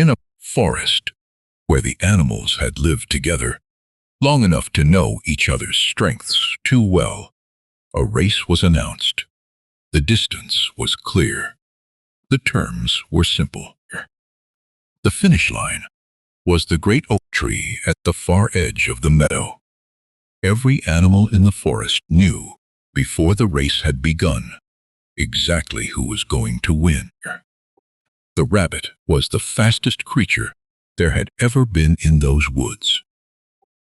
In a forest where the animals had lived together long enough to know each other's strengths too well, a race was announced. The distance was clear. The terms were simple. The finish line was the great oak tree at the far edge of the meadow. Every animal in the forest knew, before the race had begun, exactly who was going to win. The rabbit was the fastest creature there had ever been in those woods.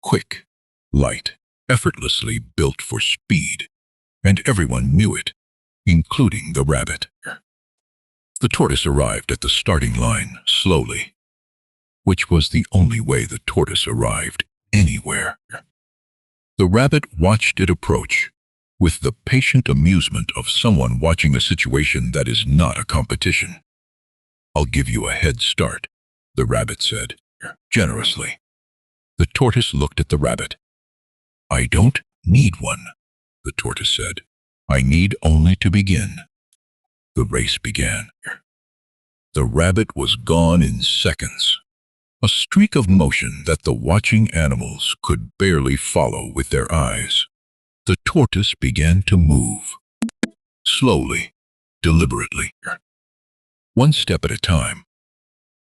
Quick, light, effortlessly built for speed, and everyone knew it, including the rabbit. The tortoise arrived at the starting line slowly, which was the only way the tortoise arrived anywhere. The rabbit watched it approach with the patient amusement of someone watching a situation that is not a competition. "I'll give you a head start," the rabbit said, generously. The tortoise looked at the rabbit. "I don't need one," the tortoise said. "I need only to begin." The race began. The rabbit was gone in seconds, a streak of motion that the watching animals could barely follow with their eyes. The tortoise began to move, slowly, deliberately, one step at a time,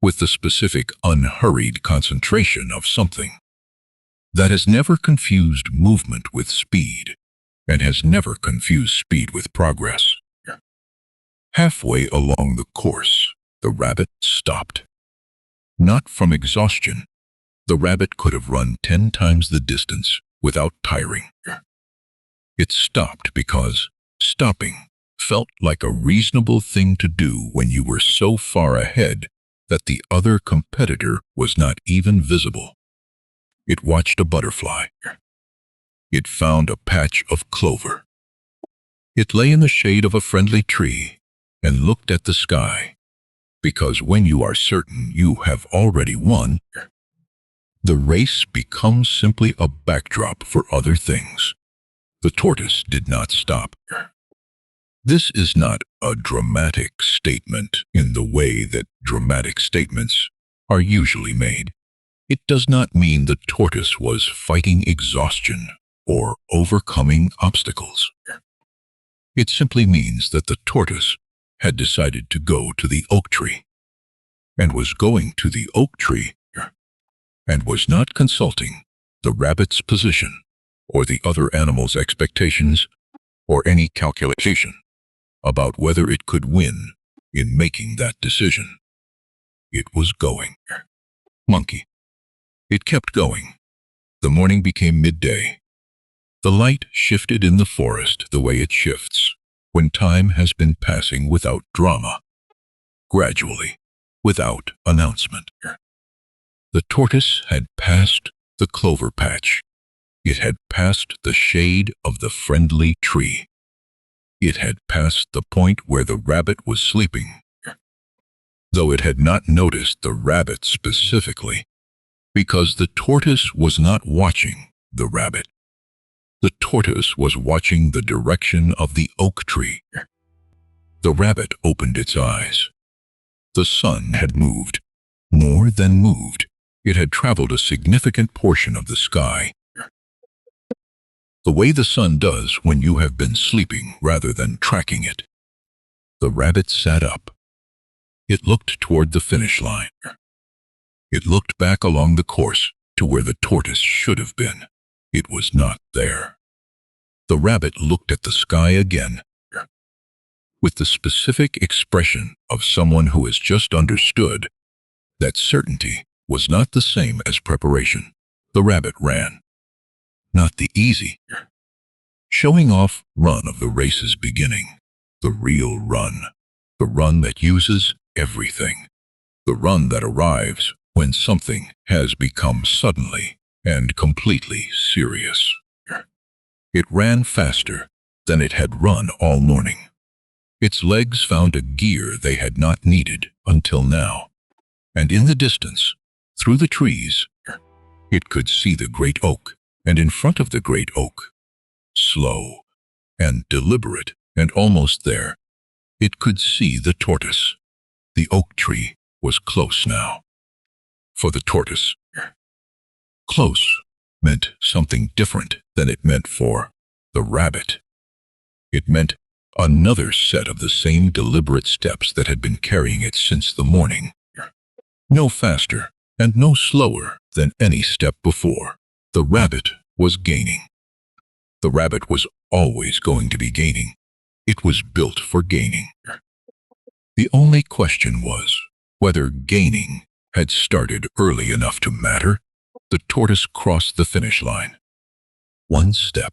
with the specific, unhurried concentration of something that has never confused movement with speed and has never confused speed with progress. Halfway along the course, the rabbit stopped. Not from exhaustion. The rabbit could have run 10 times the distance without tiring. It stopped because stopping felt like a reasonable thing to do when you were so far ahead that the other competitor was not even visible. It watched a butterfly. It found a patch of clover. It lay in the shade of a friendly tree and looked at the sky, because when you are certain you have already won, the race becomes simply a backdrop for other things. The tortoise did not stop. This is not a dramatic statement in the way that dramatic statements are usually made. It does not mean the tortoise was fighting exhaustion or overcoming obstacles. It simply means that the tortoise had decided to go to the oak tree, and was going to the oak tree, and was not consulting the rabbit's position, or the other animal's expectations, or any calculation about whether it could win in making that decision. It was going. Monkey. It kept going. The morning became midday. The light shifted in the forest the way it shifts when time has been passing without drama, gradually, without announcement. The tortoise had passed the clover patch. It had passed the shade of the friendly tree. It had passed the point where the rabbit was sleeping, though it had not noticed the rabbit specifically, because the tortoise was not watching the rabbit. The tortoise was watching the direction of the oak tree. The rabbit opened its eyes. The sun had moved, more than moved. It had traveled a significant portion of the sky, the way the sun does when you have been sleeping rather than tracking it. The rabbit sat up. It looked toward the finish line. It looked back along the course to where the tortoise should have been. It was not there. The rabbit looked at the sky again, with the specific expression of someone who has just understood that certainty was not the same as preparation. The rabbit ran. Not the easy, showing off run of the race's beginning. The real run. The run that uses everything. The run that arrives when something has become suddenly and completely serious. It ran faster than it had run all morning. Its legs found a gear they had not needed until now. And in the distance, through the trees, it could see the great oak, and in front of the great oak, slow and deliberate and almost there, it could see the tortoise. The oak tree was close now. for the tortoise. Close meant something different than it meant for the rabbit. It meant another set of the same deliberate steps that had been carrying it since the morning. No faster and no slower than any step before. The rabbit was gaining. The rabbit was always going to be gaining. It was built for gaining. The only question was whether gaining had started early enough to matter. The tortoise crossed the finish line. One step,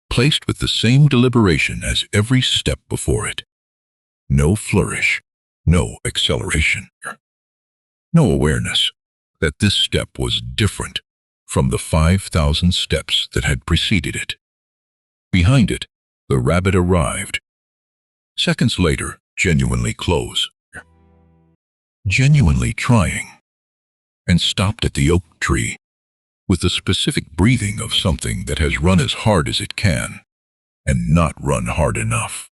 placed with the same deliberation as every step before it. No flourish, no acceleration. No awareness that this step was different from the 5,000 steps that had preceded it. Behind it, the rabbit arrived. Seconds later, genuinely close. Genuinely trying. And stopped at the oak tree with the specific breathing of something that has run as hard as it can and not run hard enough.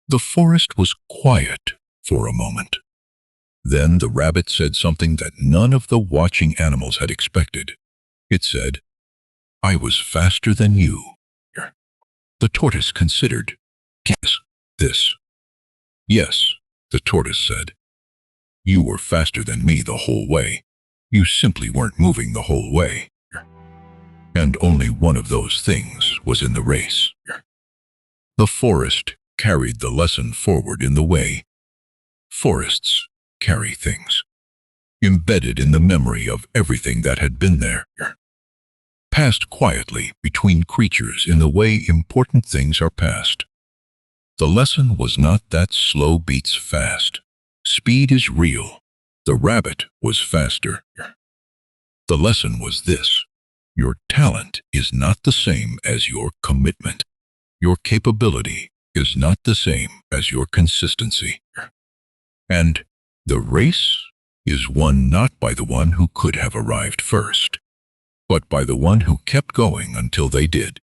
The forest was quiet for a moment. Then the rabbit said something that none of the watching animals had expected. It said, "I was faster than you." The tortoise considered. "Yes, this." "Yes," the tortoise said. "You were faster than me the whole way. You simply weren't moving the whole way." And only one of those things was in the race. The forest carried the lesson forward in the way forests carry things, embedded in the memory of everything that had been there, passed quietly between creatures in the way important things are passed. The lesson was not that slow beats fast. Speed is real. The rabbit was faster. The lesson was this: your talent is not the same as your commitment. Your capability is not the same as your consistency. And the race is won not by the one who could have arrived first, but by the one who kept going until they did.